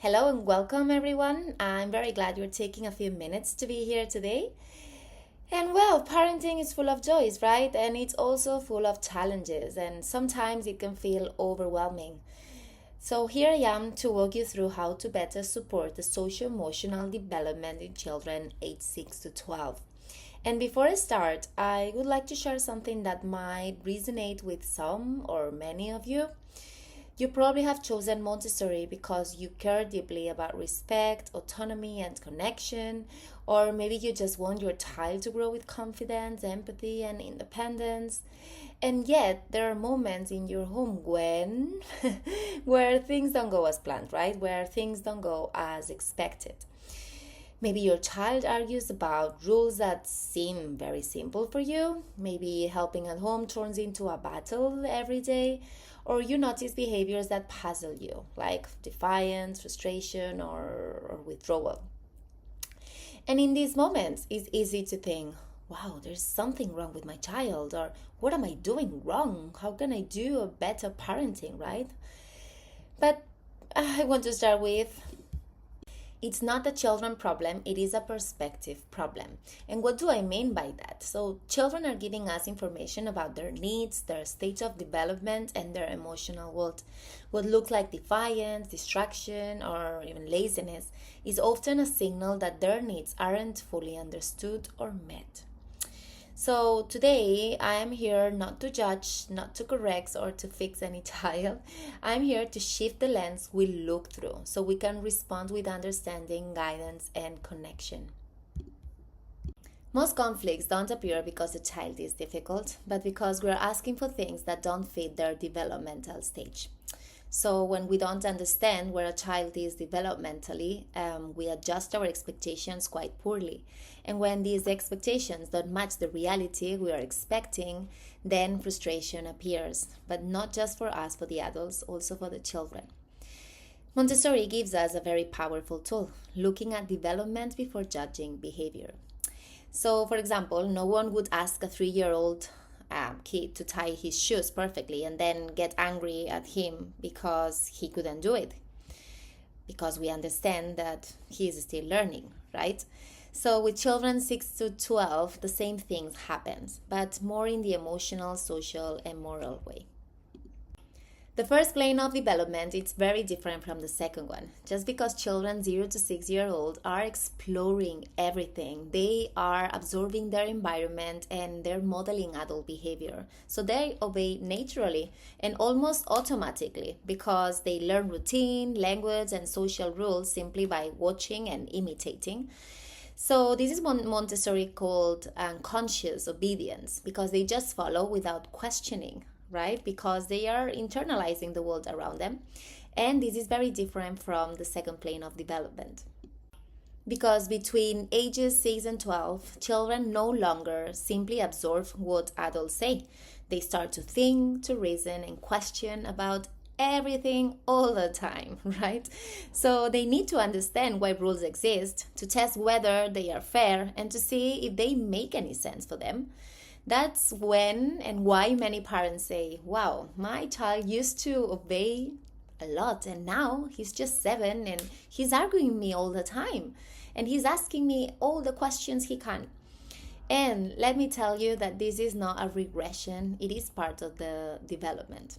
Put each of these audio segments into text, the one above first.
Hello and welcome, everyone. I'm very glad you're taking a few minutes to be here today. And well, parenting is full of joys, right? And it's also full of challenges, and sometimes it can feel overwhelming. So, here I am to walk you through how to better support the socio emotional development in children aged 6 to 12. And before I start, I would like to share something that might resonate with some or many of you. You probably have chosen Montessori because you care deeply about respect, autonomy, and connection, or maybe you just want your child to grow with confidence, empathy, and independence. And yet, there are moments in your home when where things don't go as planned, right? Where things don't go as expected. Maybe your child argues about rules that seem very simple for you. Maybe helping at home turns into a battle every day. Or you notice behaviors that puzzle you, like defiance, frustration, or withdrawal. And in these moments, it's easy to think, wow, there's something wrong with my child, or what am I doing wrong? How can I do a better parenting, right? But I want to start with it's not a children problem, it is a perspective problem. And what do I mean by that? So, children are giving us information about their needs, their stage of development, and their emotional world. What looks like defiance, distraction, or even laziness is often a signal that their needs aren't fully understood or met. So today I am here not to judge, not to correct, or to fix any child. I'm here to shift the lens we look through so we can respond with understanding, guidance, and connection. Most conflicts don't appear because the child is difficult, but because we're asking for things that don't fit their developmental stage. So, when we don't understand where a child is developmentally, we adjust our expectations quite poorly. And when these expectations don't match the reality we are expecting, then frustration appears. But not just for us, for the adults, also for the children. Montessori gives us a very powerful tool, looking at development before judging behavior. So, for example, no one would ask a 3-year-old kid to tie his shoes perfectly and then get angry at him because he couldn't do it. Because we understand that he is still learning, right? So, with children 6 to 12, the same things happens, but more in the emotional, social, and moral way. The first plane of development is very different from the second one. Just because children 0 to 6 year old are exploring everything, they are absorbing their environment and they're modeling adult behavior. So they obey naturally and almost automatically because they learn routine, language, and social rules simply by watching and imitating. So this is what Montessori called unconscious obedience because they just follow without questioning, right? Because they are internalizing the world around them. And this is very different from the second plane of development. Because between ages 6 and 12, children no longer simply absorb what adults say. They start to think, to reason, and question about everything all the time, right? So they need to understand why rules exist, to test whether they are fair, and to see if they make any sense for them. That's when and why many parents say, wow, my child used to obey a lot and now he's just 7 and he's arguing me all the time and he's asking me all the questions he can. And let me tell you that this is not a regression, it is part of the development.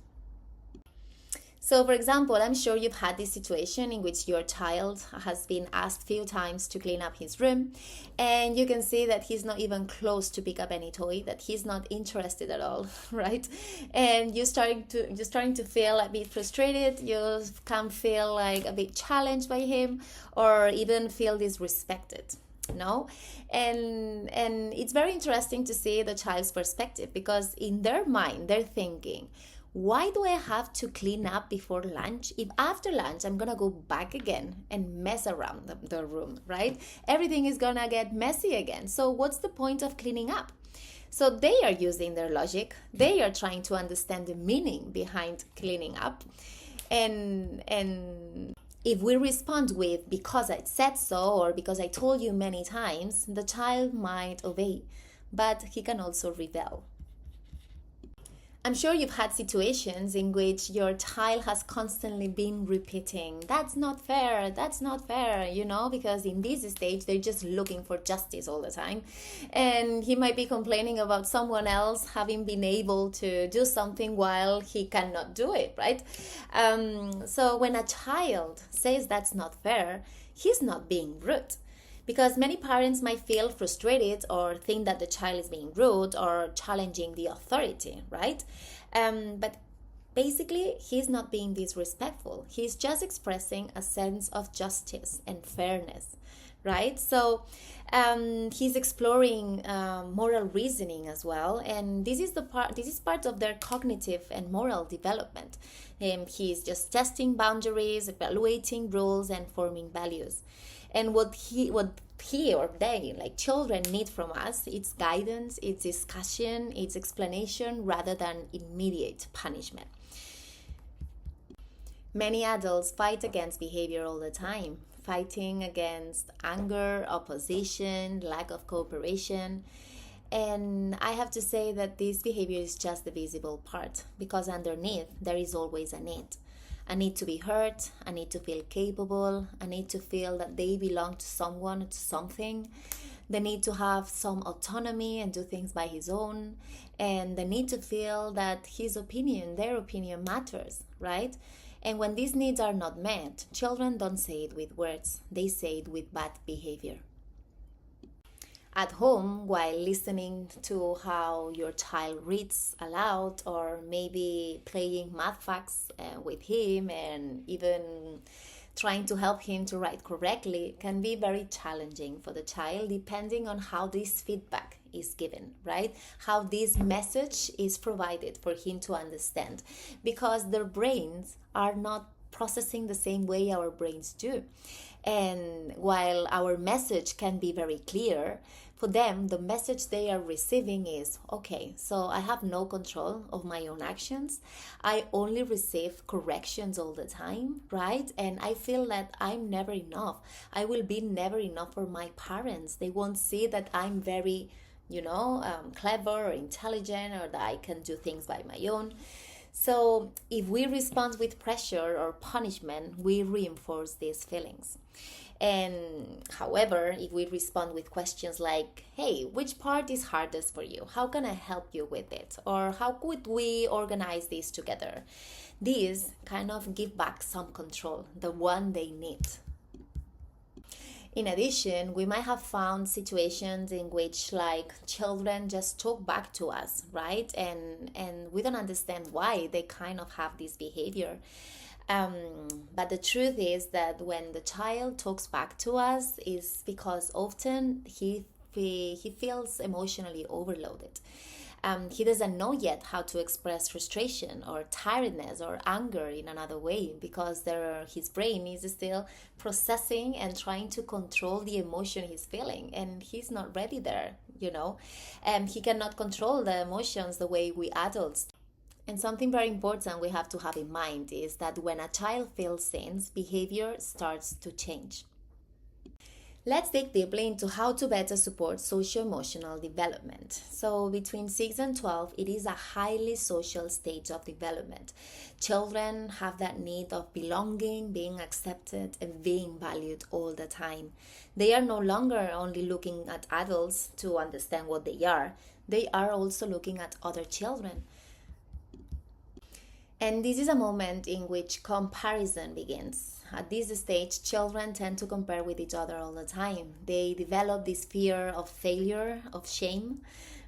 So, for example, I'm sure you've had this situation in which your child has been asked few times to clean up his room, and you can see that he's not even close to pick up any toy, that he's not interested at all, right? And you're starting to feel a bit frustrated. You can feel like a bit challenged by him, or even feel disrespected. No, and it's very interesting to see the child's perspective because in their mind they're thinking, why do I have to clean up before lunch if after lunch I'm gonna go back again and mess around the room, right? Everything is gonna get messy again. So what's the point of cleaning up? So they are using their logic. They are trying to understand the meaning behind cleaning up. And if we respond with because I said so or because I told you many times, the child might obey, but he can also rebel. I'm sure you've had situations in which your child has constantly been repeating, that's not fair, because in this stage they're just looking for justice all the time. And he might be complaining about someone else having been able to do something while he cannot do it, right? So when a child says that's not fair, he's not being rude, because many parents might feel frustrated or think that the child is being rude or challenging the authority, right? But basically, he's not being disrespectful. He's just expressing a sense of justice and fairness, right? So he's exploring moral reasoning as well, and this is the part. This is part of their cognitive and moral development. He's just testing boundaries, evaluating rules, and forming values. And what he or they, like children, need from us, it's guidance, it's discussion, it's explanation rather than immediate punishment. Many adults fight against behavior all the time, fighting against anger, opposition, lack of cooperation. And I have to say that this behavior is just the visible part, because underneath there is always a need. A need to be heard, a need to feel capable, a need to feel that they belong to someone, to something, the need to have some autonomy and do things by his own, and the need to feel that his opinion, their opinion matters, right? And when these needs are not met, children don't say it with words, they say it with bad behavior. At home, while listening to how your child reads aloud, or maybe playing math facts with him, and even trying to help him to write correctly, can be very challenging for the child, depending on how this feedback is given, right? How this message is provided for him to understand, because their brains are not processing the same way our brains do. And while our message can be very clear, for them, the message they are receiving is, okay, so I have no control of my own actions. I only receive corrections all the time, right? And I feel that I'm never enough. I will be never enough for my parents. They won't see that I'm very, clever or intelligent, or that I can do things by my own. So if we respond with pressure or punishment, we reinforce these feelings. And however, if we respond with questions like, hey, which part is hardest for you? How can I help you with it? Or how could we organize this together? These kind of give back some control, the one they need. In addition, we might have found situations in which, like, children just talk back to us, right? And we don't understand why they kind of have this behavior. But the truth is that when the child talks back to us, is because often he feels emotionally overloaded. He doesn't know yet how to express frustration or tiredness or anger in another way, because his brain is still processing and trying to control the emotion he's feeling, and he's not ready there. He cannot control the emotions the way we adults. And something very important we have to have in mind is that when a child feels things, behavior starts to change. Let's dig deeply into how to better support socio-emotional development. So between 6 and 12, it is a highly social stage of development. Children have that need of belonging, being accepted, and being valued all the time. They are no longer only looking at adults to understand what they are also looking at other children. And this is a moment in which comparison begins. At this stage, children tend to compare with each other all the time. They develop this fear of failure, of shame,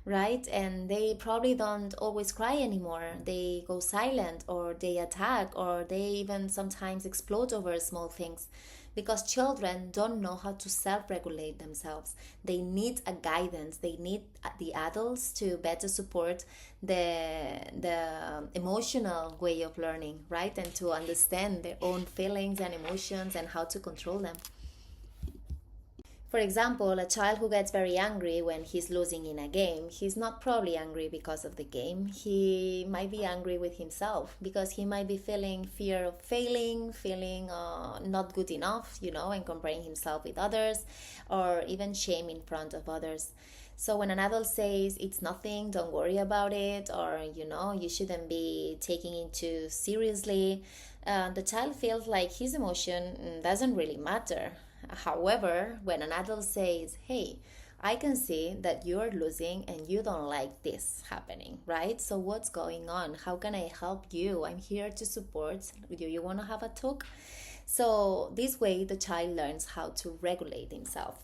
right? And they probably don't always cry anymore. They go silent, or they attack, or they even sometimes explode over small things, because children don't know how to self-regulate themselves. They need a guidance. They need the adults to better support the emotional way of learning, right? And to understand their own feelings and emotions and how to control them. For example, a child who gets very angry when he's losing in a game, he's not probably angry because of the game. He might be angry with himself because he might be feeling fear of failing, feeling not good enough, and comparing himself with others, or even shame in front of others. So when an adult says it's nothing, don't worry about it, or you shouldn't be taking it too seriously, the child feels like his emotion doesn't really matter. However, when an adult says, hey, I can see that you're losing and you don't like this happening, right? So what's going on? How can I help you? I'm here to support. Do you want to have a talk? So this way the child learns how to regulate himself.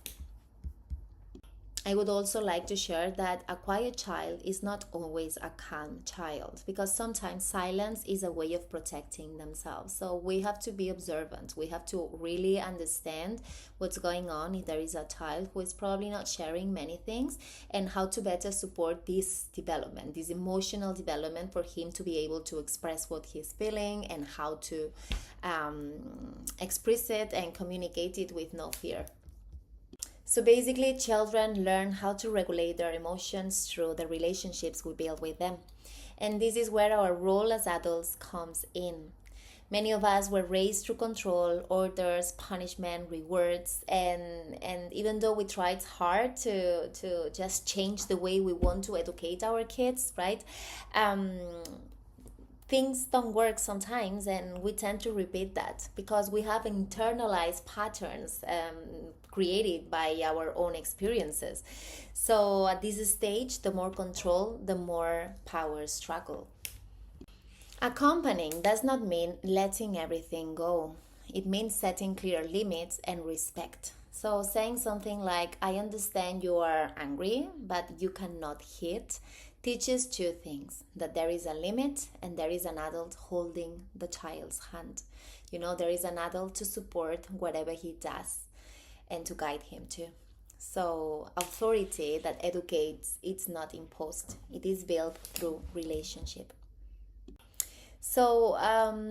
I would also like to share that a quiet child is not always a calm child, because sometimes silence is a way of protecting themselves. So we have to be observant. We have to really understand what's going on if there is a child who is probably not sharing many things, and how to better support this development, this emotional development, for him to be able to express what he's feeling and how to express it and communicate it with no fear. So basically, children learn how to regulate their emotions through the relationships we build with them. And this is where our role as adults comes in. Many of us were raised through control, orders, punishment, rewards, and even though we tried hard to just change the way we want to educate our kids, right? Things don't work sometimes, and we tend to repeat that because we have internalized patterns created by our own experiences. So at this stage, the more control, the more power struggle. Accompanying does not mean letting everything go. It means setting clear limits and respect. So saying something like, I understand you are angry, but you cannot hit, teaches two things: that there is a limit and there is an adult holding the child's hand. There is an adult to support whatever he does and to guide him too. So authority that educates, it's not imposed. It is built through relationship. So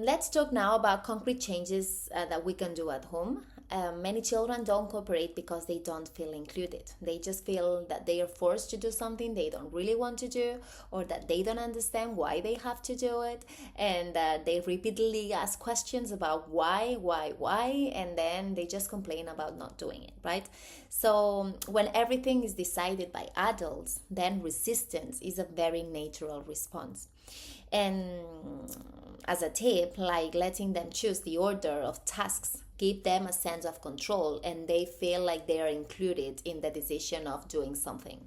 let's talk now about concrete changes that we can do at home. Many children don't cooperate because they don't feel included. They just feel that they are forced to do something they don't really want to do, or that they don't understand why they have to do it, and they repeatedly ask questions about why, and then they just complain about not doing it, right? So when everything is decided by adults, then resistance is a very natural response. And as a tip, like letting them choose the order of tasks, give them a sense of control, and they feel like they are included in the decision of doing something.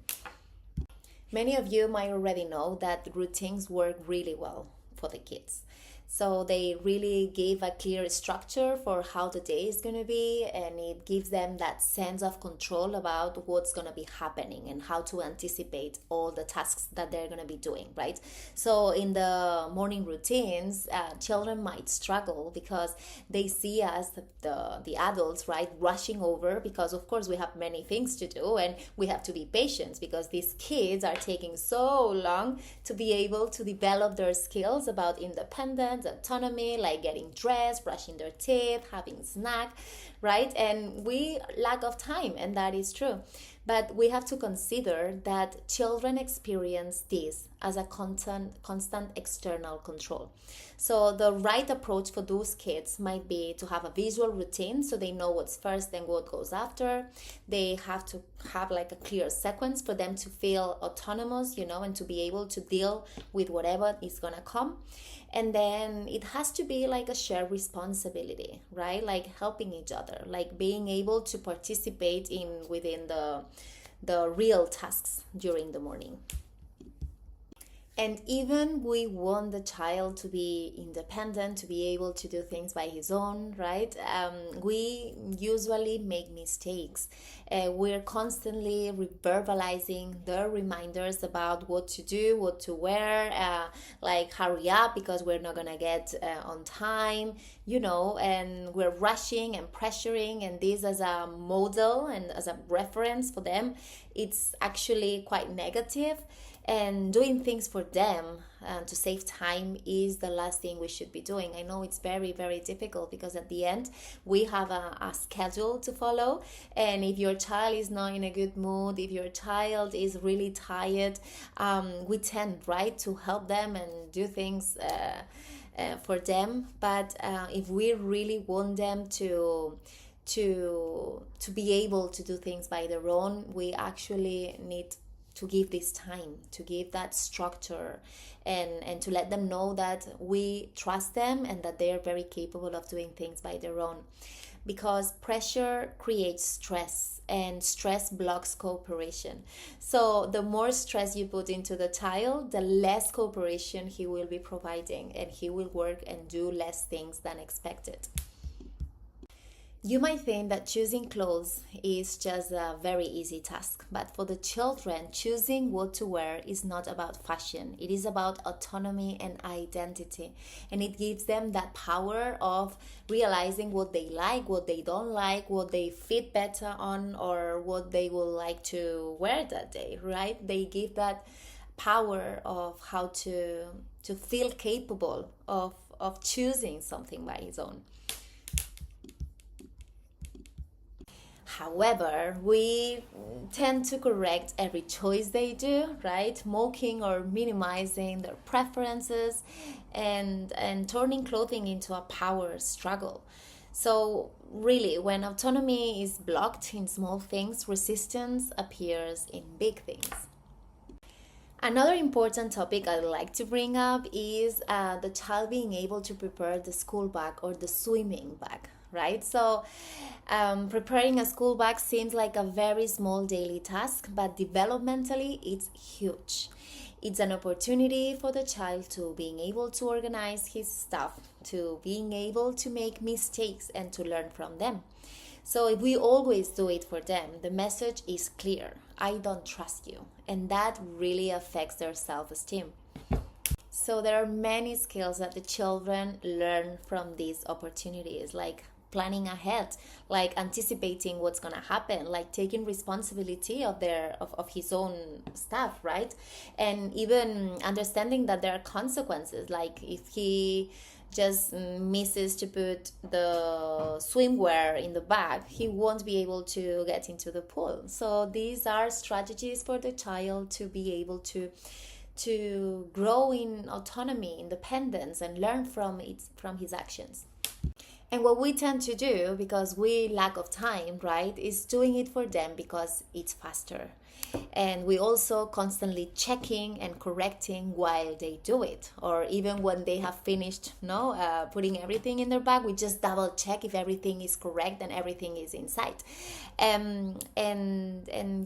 Many of you might already know that routines work really well for the kids. So they really give a clear structure for how the day is going to be, and it gives them that sense of control about what's going to be happening and how to anticipate all the tasks that they're going to be doing, right? So in the morning routines, children might struggle because they see us, the adults, right, rushing over, because of course we have many things to do and we have to be patient because these kids are taking so long to be able to develop their skills about independence, autonomy, like getting dressed, brushing their teeth, having snack, right? And we lack of time, and that is true. But we have to consider that children experience this as a constant external control. So the right approach for those kids might be to have a visual routine so they know what's first and what goes after. They have to have like a clear sequence for them to feel autonomous, and to be able to deal with whatever is gonna come. And then it has to be like a shared responsibility, right? Like helping each other, like being able to participate within the real tasks during the morning. And even we want the child to be independent, to be able to do things by his own, right? We usually make mistakes. We're constantly verbalizing the reminders about what to do, what to wear, like hurry up because we're not gonna get on time, and we're rushing and pressuring, and this as a model and as a reference for them, it's actually quite negative. And doing things for them to save time is the last thing we should be doing. I know it's very, very difficult because at the end we have a schedule to follow. And if your child is not in a good mood, if your child is really tired, we tend, right, to help them and do things for them. But if we really want them to be able to do things by their own, we actually need to give this time, to give that structure, and to let them know that we trust them and that they are very capable of doing things by their own. Because pressure creates stress, and stress blocks cooperation. So the more stress you put into the child, the less cooperation he will be providing, and he will work and do less things than expected. You might think that choosing clothes is just a very easy task, but for the children, choosing what to wear is not about fashion. It is about autonomy and identity, and it gives them that power of realizing what they like, what they don't like, what they fit better on, or what they would like to wear that day, right? They give that power of how to feel capable of choosing something by his own. However, we tend to correct every choice they do, right? Mocking or minimizing their preferences, and turning clothing into a power struggle. So, really, when autonomy is blocked in small things, resistance appears in big things. Another important topic I'd like to bring up is the child being able to prepare the school bag or the swimming bag, right? So, preparing a school bag seems like a very small daily task, but developmentally, it's huge. It's an opportunity for the child to being able to organize his stuff, to being able to make mistakes and to learn from them. So if we always do it for them, the message is clear. I don't trust you. And that really affects their self-esteem. So there are many skills that the children learn from these opportunities, like planning ahead, like anticipating what's gonna happen, like taking responsibility of his own stuff, right? And even understanding that there are consequences, like if he just misses to put the swimwear in the bag, he won't be able to get into the pool. So these are strategies for the child to be able to grow in autonomy, independence, and learn from his actions. And what we tend to do, because we lack of time, right, is doing it for them because it's faster. And we also constantly checking and correcting while they do it, or even when they have finished putting everything in their bag, we just double check if everything is correct and everything is inside. And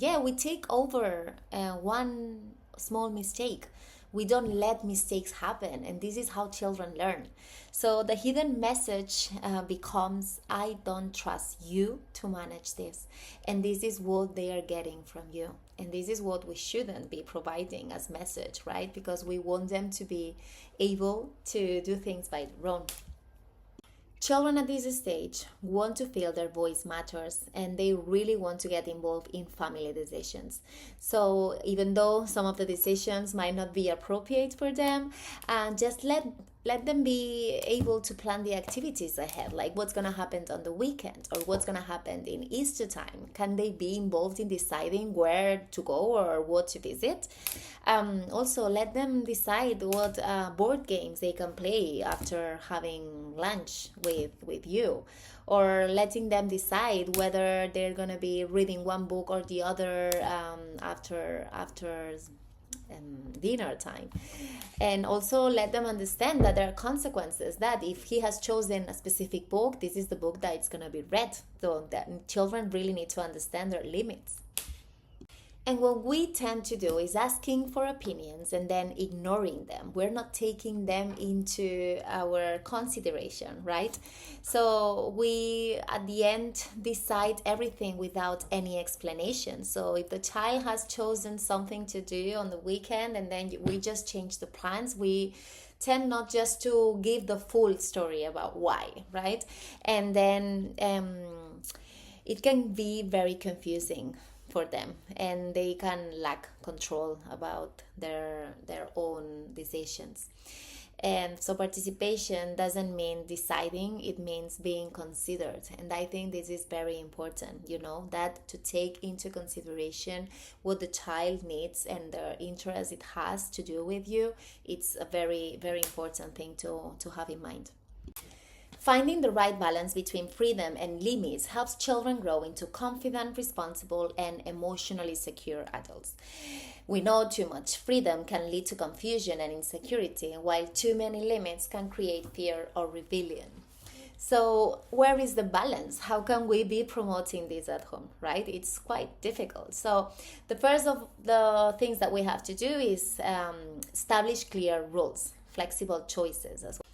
yeah, we take over one small mistake. We don't let mistakes happen, and this is how children learn. So the hidden message becomes, I don't trust you to manage this. And this is what they are getting from you. And this is what we shouldn't be providing as message, right? Because we want them to be able to do things by their own. Children at this stage want to feel their voice matters, and they really want to get involved in family decisions. So even though some of the decisions might not be appropriate for them, just let them be able to plan the activities ahead, like what's going to happen on the weekend or what's going to happen in Easter time. Can they be involved in deciding where to go or what to visit? Also, let them decide what board games they can play after having lunch with you, or letting them decide whether they're going to be reading one book or the other after dinner time. And also let them understand that there are consequences, that if he has chosen a specific book, this is the book that it's going to be read. So that children really need to understand their limits. And what we tend to do is asking for opinions and then ignoring them. We're not taking them into our consideration, right? So we, at the end, decide everything without any explanation. So if the child has chosen something to do on the weekend and then we just change the plans, we tend not just to give the full story about why, right? And then it can be very confusing, for them, and they can lack control about their own decisions. And so participation doesn't mean deciding, it means being considered. And I think this is very important, that to take into consideration what the child needs and the interest it has to do with you. It's a very, very important thing to have in mind. Finding the right balance between freedom and limits helps children grow into confident, responsible, and emotionally secure adults. We know too much freedom can lead to confusion and insecurity, while too many limits can create fear or rebellion. So, where is the balance? How can we be promoting this at home, right? It's quite difficult. So, the first of the things that we have to do is establish clear rules, flexible choices as well.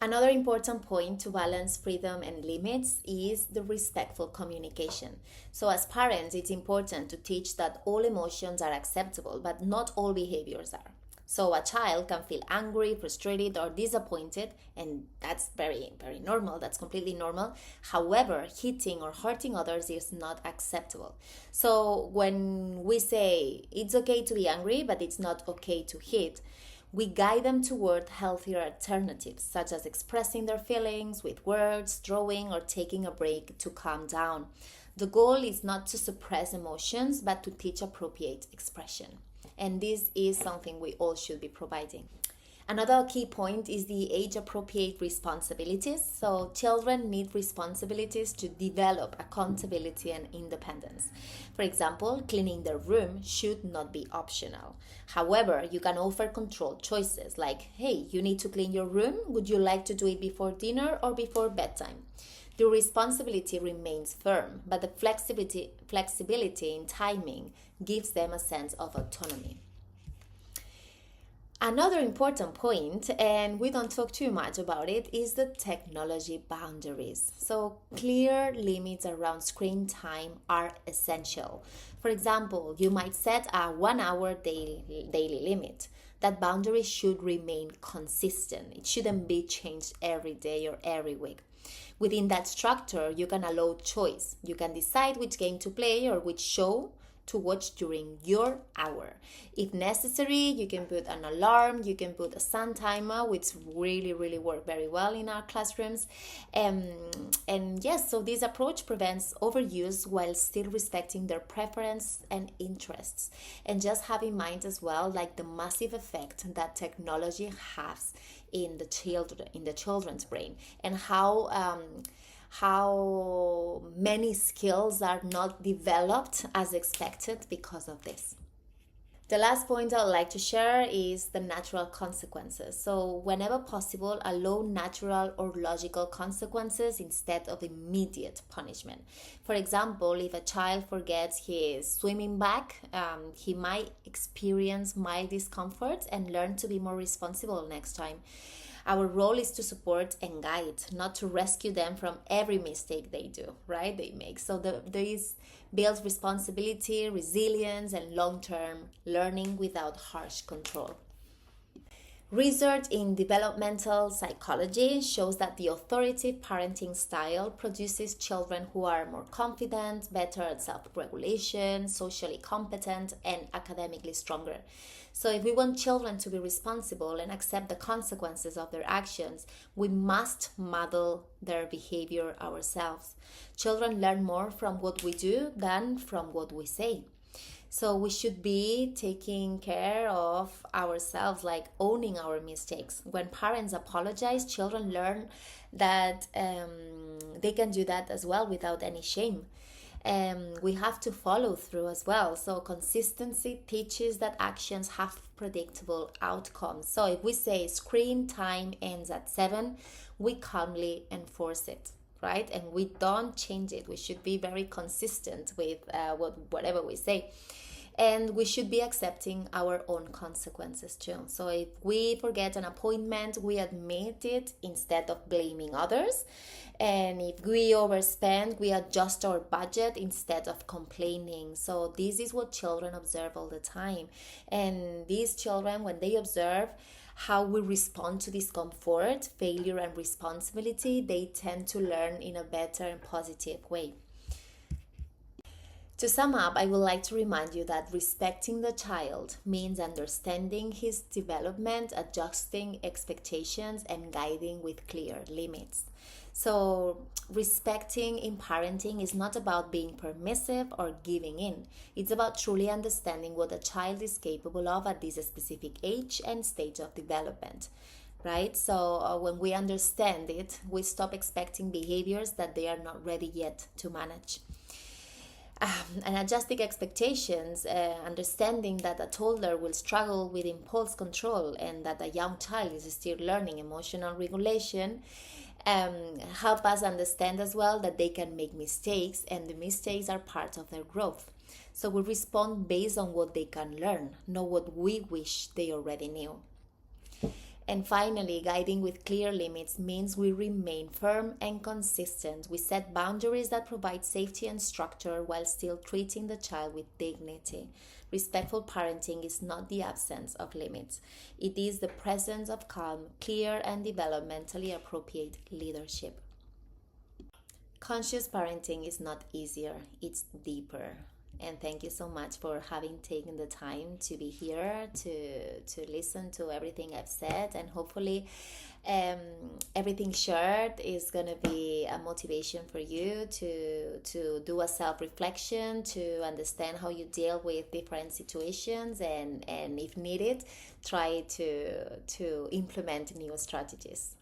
Another important point to balance freedom and limits is the respectful communication. So, as parents, it's important to teach that all emotions are acceptable, but not all behaviors are. So, a child can feel angry, frustrated, or disappointed, and that's very, very normal. That's completely normal. However, hitting or hurting others is not acceptable. So, when we say it's okay to be angry, but it's not okay to hit, we guide them toward healthier alternatives, such as expressing their feelings with words, drawing, or taking a break to calm down. The goal is not to suppress emotions, but to teach appropriate expression. And this is something we all should be providing. Another key point is the age-appropriate responsibilities. So children need responsibilities to develop accountability and independence. For example, cleaning their room should not be optional. However, you can offer controlled choices like, hey, you need to clean your room. Would you like to do it before dinner or before bedtime? The responsibility remains firm, but the flexibility in timing gives them a sense of autonomy. Another important point, and we don't talk too much about it, is the technology boundaries. So clear limits around screen time are essential. For example, you might set a 1 hour daily limit. That boundary should remain consistent. It shouldn't be changed every day or every week. Within that structure, you can allow choice. You can decide which game to play or which show to watch during your hour. If necessary, you can put an alarm, you can put a sun timer, which really work very well in our classrooms. And yes, so this approach prevents overuse while still respecting their preference and interests. And just have in mind as well, like the massive effect that technology has in the children's brain, and how many skills are not developed as expected because of this. The last point I'd like to share is the natural consequences. So whenever possible, allow natural or logical consequences instead of immediate punishment. For example, if a child forgets his swimming bag, he might experience mild discomfort and learn to be more responsible next time. Our role is to support and guide, not to rescue them from every mistake they do, right? They make. So this builds responsibility, resilience, and long-term learning without harsh control. Research in developmental psychology shows that the authoritative parenting style produces children who are more confident, better at self-regulation, socially competent, and academically stronger. So if we want children to be responsible and accept the consequences of their actions, we must model their behavior ourselves. Children learn more from what we do than from what we say. So we should be taking care of ourselves, like owning our mistakes. When parents apologize, children learn that they can do that as well without any shame. We have to follow through as well. So consistency teaches that actions have predictable outcomes. So if we say screen time ends at 7, we calmly enforce it, right? And we don't change it. We should be very consistent with whatever we say. And we should be accepting our own consequences too. So if we forget an appointment, we admit it instead of blaming others. And if we overspend, we adjust our budget instead of complaining. So this is what children observe all the time. And these children, when they observe how we respond to discomfort, failure, and responsibility, they tend to learn in a better and positive way. To sum up, I would like to remind you that respecting the child means understanding his development, adjusting expectations, and guiding with clear limits. So, respecting in parenting is not about being permissive or giving in. It's about truly understanding what a child is capable of at this specific age and stage of development. Right? So, when we understand it, we stop expecting behaviors that they are not ready yet to manage. And adjusting expectations, understanding that a toddler will struggle with impulse control and that a young child is still learning emotional regulation, help us understand as well that they can make mistakes and the mistakes are part of their growth. So we respond based on what they can learn, not what we wish they already knew. And finally, guiding with clear limits means we remain firm and consistent. We set boundaries that provide safety and structure while still treating the child with dignity. Respectful parenting is not the absence of limits, it is the presence of calm, clear, and developmentally appropriate leadership. Conscious parenting is not easier, it's deeper. And thank you so much for having taken the time to be here to listen to everything I've said, and hopefully um, everything shared is gonna be a motivation for you to do a self-reflection, to understand how you deal with different situations, and if needed, try to implement new strategies.